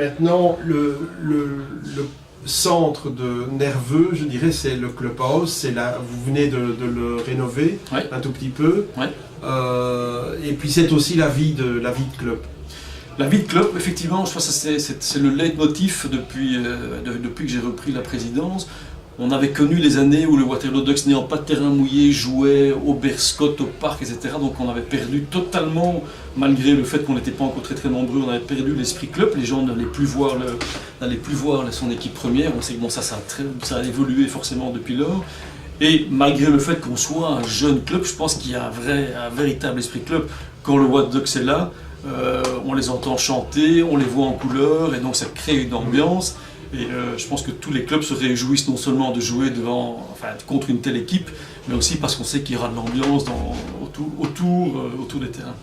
maintenant, le centre nerveux, je dirais, c'est le clubhouse. Vous venez de le rénover un tout petit peu. Ouais. Et puis c'est aussi la vie de club. La vie de club, effectivement, je pense que c'est le leitmotiv depuis que j'ai repris la présidence. On avait connu les années où le Waterloo Ducks, n'ayant pas de terrain mouillé, jouait au Berscott, au parc, etc. Donc on avait perdu totalement, malgré le fait qu'on n'était pas encore très très nombreux, on avait perdu l'esprit club. Les gens n'allaient plus voir son équipe première. On sait que bon, ça a évolué forcément depuis lors. Et malgré le fait qu'on soit un jeune club, je pense qu'il y a un véritable esprit club. Quand le Waterloo Ducks est là, on les entend chanter, on les voit en couleur, et donc ça crée une ambiance. Et je pense que tous les clubs se réjouissent non seulement de jouer contre une telle équipe, mais aussi parce qu'on sait qu'il y aura de l'ambiance autour des terrains.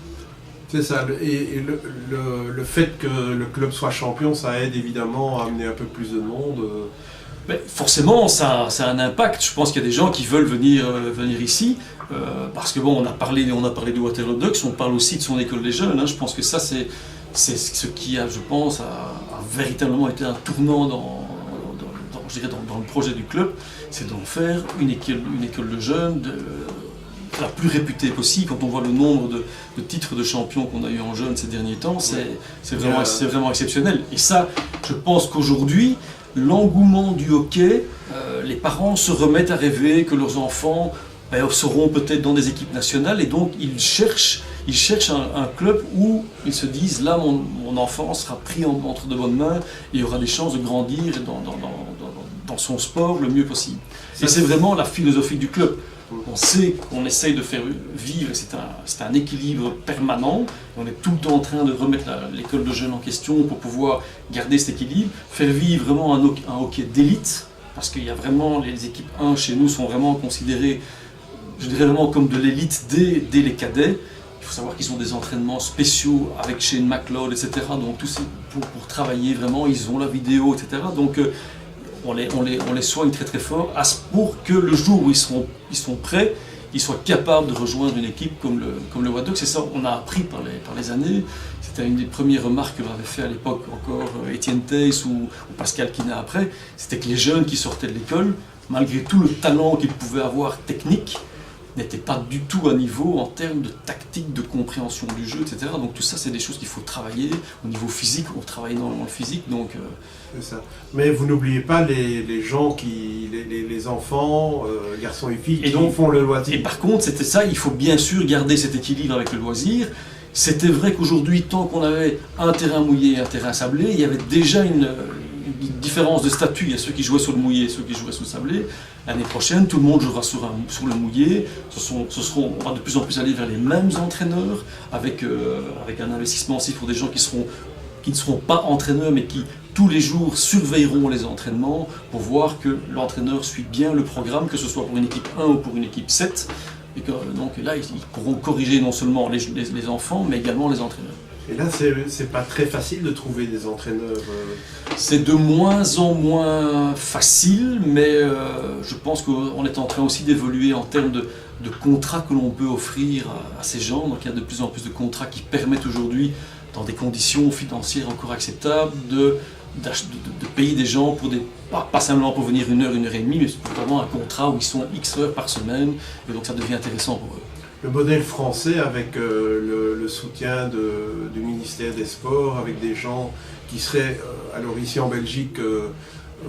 C'est ça, et le fait que le club soit champion, ça aide évidemment à amener un peu plus de monde. Mais forcément, ça a un impact. Je pense qu'il y a des gens qui veulent venir ici, parce que bon, on a parlé du Waterloo Ducks, on parle aussi de son école des jeunes. Je pense que ça, c'est ce qui a, je pense, a véritablement été un tournant dans le projet du club, c'est d'en faire une école de jeunes la plus réputée possible. Quand on voit le nombre de titres de champions qu'on a eu en jeunes ces derniers temps, c'est vraiment exceptionnel. Et ça, je pense qu'aujourd'hui, l'engouement du hockey, les parents se remettent à rêver que leurs enfants seront peut-être dans des équipes nationales, et donc ils cherchent un club où ils se disent là mon enfant sera pris entre de bonnes mains et il aura des chances de grandir dans son sport le mieux possible. Et c'est vraiment la philosophie du club. On sait qu'on essaye de faire vivre, c'est un équilibre permanent, on est tout le temps en train de remettre l'école de jeunes en question pour pouvoir garder cet équilibre, faire vivre vraiment un hockey d'élite, parce qu'il y a vraiment, les équipes 1 chez nous sont vraiment considérées, je dirais vraiment comme de l'élite dès les cadets. Il faut savoir qu'ils ont des entraînements spéciaux avec Shane McLeod, etc. Donc tout pour travailler vraiment, ils ont la vidéo, etc. Donc on les soigne très très fort pour que le jour où ils sont prêts, ils soient capables de rejoindre une équipe comme le Waterloo Ducks. C'est ça on a appris par les années. C'était une des premières remarques que m'avait fait à l'époque encore Étienne Theis ou Pascal Quina après. C'était que les jeunes qui sortaient de l'école, malgré tout le talent qu'ils pouvaient avoir technique, n'était pas du tout à niveau en termes de tactique, de compréhension du jeu, etc. Donc tout ça, c'est des choses qu'il faut travailler. Au niveau physique, on travaille énormément le physique. Donc, c'est ça. Mais vous n'oubliez pas les gens, les enfants, garçons et filles, qui font le loisir. Et par contre, c'était ça, il faut bien sûr garder cet équilibre avec le loisir. C'était vrai qu'aujourd'hui, tant qu'on avait un terrain mouillé et un terrain sablé, il y avait déjà une différence de statut. Il y a ceux qui jouaient sur le mouillé et ceux qui jouaient sur le sablé. L'année prochaine, tout le monde jouera sur le mouillé. On va de plus en plus aller vers les mêmes entraîneurs, avec un investissement aussi pour des gens qui ne seront pas entraîneurs, mais qui tous les jours surveilleront les entraînements pour voir que l'entraîneur suit bien le programme, que ce soit pour une équipe 1 ou pour une équipe 7. Et que, donc là, ils pourront corriger non seulement les enfants, mais également les entraîneurs. Et là, c'est pas très facile de trouver des entraîneurs. C'est de moins en moins facile, mais je pense qu'on est en train aussi d'évoluer en termes de contrats que l'on peut offrir à ces gens. Donc il y a de plus en plus de contrats qui permettent aujourd'hui, dans des conditions financières encore acceptables, de payer des gens pas simplement pour venir 1 heure, 1 heure et demie, mais pour vraiment un contrat où ils sont X heures par semaine, et donc ça devient intéressant pour eux. Le modèle français avec le soutien du ministère des Sports, avec des gens qui seraient, alors ici en Belgique,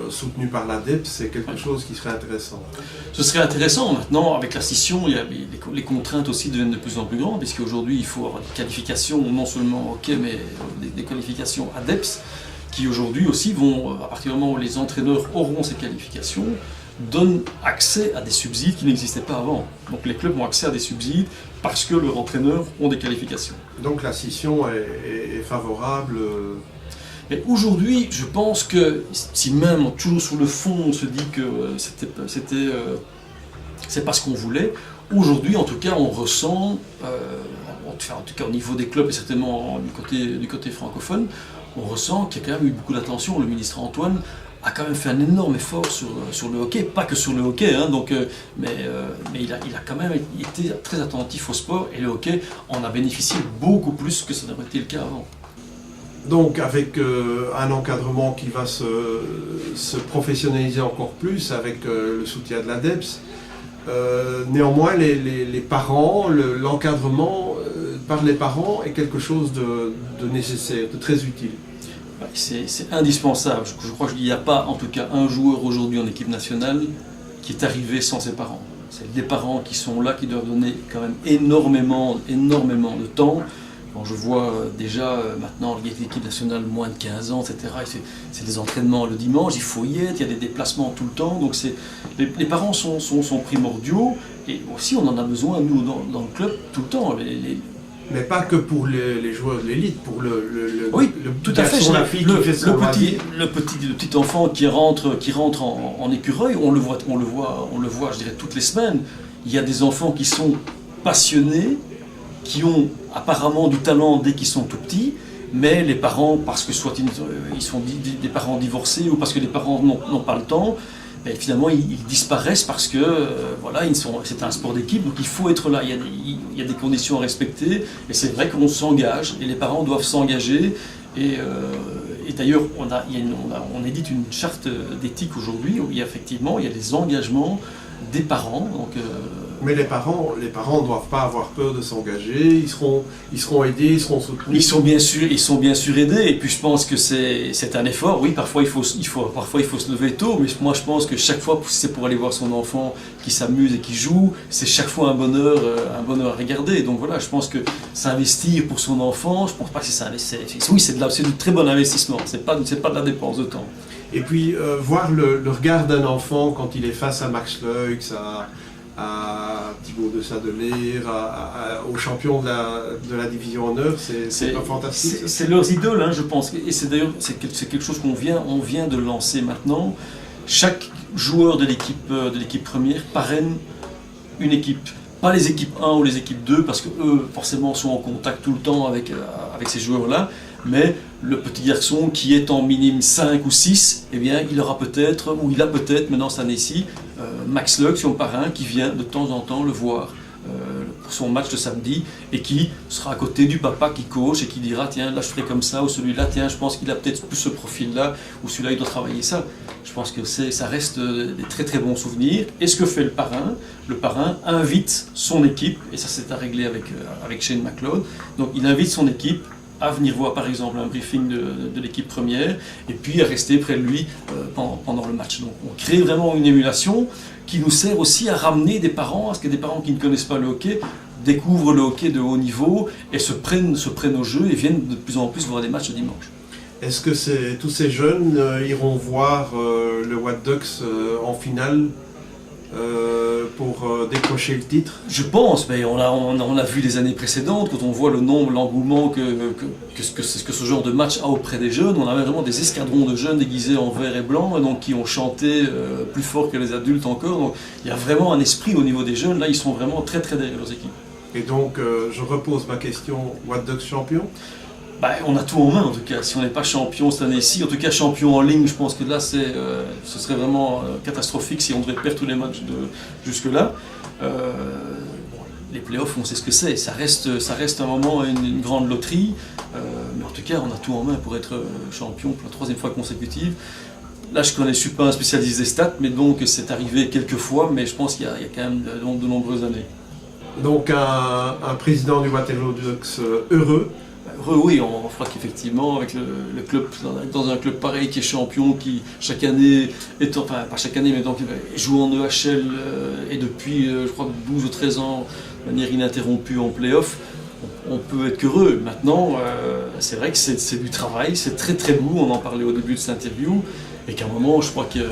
soutenus par l'ADEPS, c'est quelque chose qui serait intéressant. Ce serait intéressant. Maintenant, avec la scission, les contraintes aussi deviennent de plus en plus grandes, puisqu'aujourd'hui, il faut avoir des qualifications, non seulement hockey, mais des qualifications ADEPS, qui aujourd'hui aussi vont, à partir du moment où les entraîneurs auront ces qualifications, donnent accès à des subsides qui n'existaient pas avant. Donc les clubs ont accès à des subsides parce que leurs entraîneurs ont des qualifications. Donc la scission est favorable. Mais aujourd'hui, je pense que si même toujours sur le fond on se dit que c'est pas ce qu'on voulait, aujourd'hui en tout cas on ressent, en tout cas au niveau des clubs et certainement du côté francophone, on ressent qu'il y a quand même eu beaucoup d'attention. Le ministre Antoine a quand même fait un énorme effort sur le hockey, pas que sur le hockey, mais il a quand même été très attentif au sport, et le hockey en a bénéficié beaucoup plus que ça n'aurait été le cas avant. Donc avec un encadrement qui va se professionnaliser encore plus avec le soutien de l'ADEPS. Néanmoins, les parents, l'encadrement par les parents est quelque chose de nécessaire, de très utile. C'est indispensable. Je crois qu'il n'y a pas, en tout cas, un joueur aujourd'hui en équipe nationale qui est arrivé sans ses parents. C'est les parents qui sont là, qui doivent donner quand même énormément de temps. Quand je vois déjà maintenant l'équipe nationale moins de 15 ans, etc., c'est des entraînements le dimanche, il faut y être, il y a des déplacements tout le temps. Donc les parents sont primordiaux et aussi on en a besoin, nous, dans le club, tout le temps. Mais pas que pour les joueurs de l'élite, pour oui, tout à fait. La fille qui fait son le petit enfant qui rentre en écureuil, on le voit, je dirais, toutes les semaines. Il y a des enfants qui sont passionnés, qui ont apparemment du talent dès qu'ils sont tout petits, mais les parents, parce que soit ils sont des parents divorcés ou parce que les parents n'ont pas le temps, ben finalement ils disparaissent parce que voilà, c'est un sport d'équipe, donc il faut être là, il y a des conditions à respecter, et c'est vrai qu'on s'engage, et les parents doivent s'engager, et d'ailleurs on édite une charte d'éthique aujourd'hui où il y a des engagements des parents. Donc, mais les parents ne doivent pas avoir peur de s'engager, ils seront aidés, ils seront soutenus. Ils sont bien sûr aidés, et puis je pense que c'est un effort. Oui, parfois il faut se lever tôt, mais moi je pense que chaque fois, c'est pour aller voir son enfant qui s'amuse et qui joue, c'est chaque fois un bonheur à regarder. Donc voilà, je pense que s'investir pour son enfant, je pense pas que c'est du très bon investissement, c'est pas de la dépense de temps. Et puis voir le regard d'un enfant quand il est face à Max Leux, à Thibaut de Sadelire, aux champions de la division honneur, c'est pas fantastique. C'est leurs idoles, hein, je pense. Et c'est d'ailleurs quelque chose qu'on vient de lancer maintenant. Chaque joueur de l'équipe première parraine une équipe. Pas les équipes 1 ou les équipes 2, parce qu'eux, forcément, sont en contact tout le temps avec ces joueurs-là. Mais le petit garçon qui est en minime 5 ou 6, eh bien, il a peut-être maintenant cette année-ci, Max Leux, son parrain, qui vient de temps en temps le voir pour son match de samedi, et qui sera à côté du papa qui coach et qui dira tiens, là je ferai comme ça, ou celui-là, tiens, je pense qu'il a peut-être plus ce profil-là, ou celui-là il doit travailler ça. Je pense que ça reste des très très bons souvenirs. Et ce que fait le parrain invite son équipe, et ça c'est à régler avec Shane McLeod, donc il invite son équipe à venir voir par exemple un briefing de l'équipe première, et puis à rester près de lui pendant le match. Donc on crée vraiment une émulation qui nous sert aussi à ramener des parents, à ce que des parents qui ne connaissent pas le hockey découvrent le hockey de haut niveau et se prennent au jeu et viennent de plus en plus voir des matchs le dimanche. Est-ce que tous ces jeunes iront voir le What Ducks en finale pour décrocher le titre? Je pense, mais on a vu les années précédentes, quand on voit le nombre, l'engouement que ce genre de match a auprès des jeunes. On avait vraiment des escadrons de jeunes déguisés en vert et blanc, et donc qui ont chanté plus fort que les adultes encore. Donc il y a vraiment un esprit au niveau des jeunes, là ils sont vraiment très très derrière leurs équipes. Et donc je repose ma question, What Ducks champion? On a tout en main en tout cas. Si on n'est pas champion cette année-ci, en tout cas champion en ligne, je pense que là ce serait vraiment catastrophique si on devait perdre tous les matchs jusque-là. Les playoffs, on sait ce que c'est. Ça reste un moment, une grande loterie. Mais en tout cas, on a tout en main pour être champion pour la 3e fois consécutive. Là, je suis pas un spécialiste des stats, mais donc c'est arrivé quelques fois, mais je pense qu'il y a quand même de nombreuses années. Donc un président du Waterloo Ducks heureux. Oui, on fera qu'effectivement, avec le club, dans un club pareil qui est champion, qui chaque année, pas chaque année, mais donc joue en EHL et depuis, je crois, 12 ou 13 ans, de manière ininterrompue en play-off, on peut être qu'heureux. Maintenant, c'est vrai que c'est du travail, c'est très très beau, on en parlait au début de cette interview, et qu'à un moment, je crois que le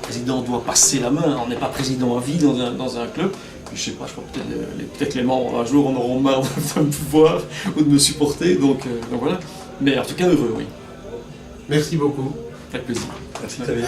président doit passer la main, on n'est pas président à vie dans un club. Je sais pas, je crois peut-être les membres un jour en auront marre de me pouvoir ou de me supporter, donc voilà. Mais en tout cas heureux, oui. Merci beaucoup. Avec plaisir. Merci. Très bien.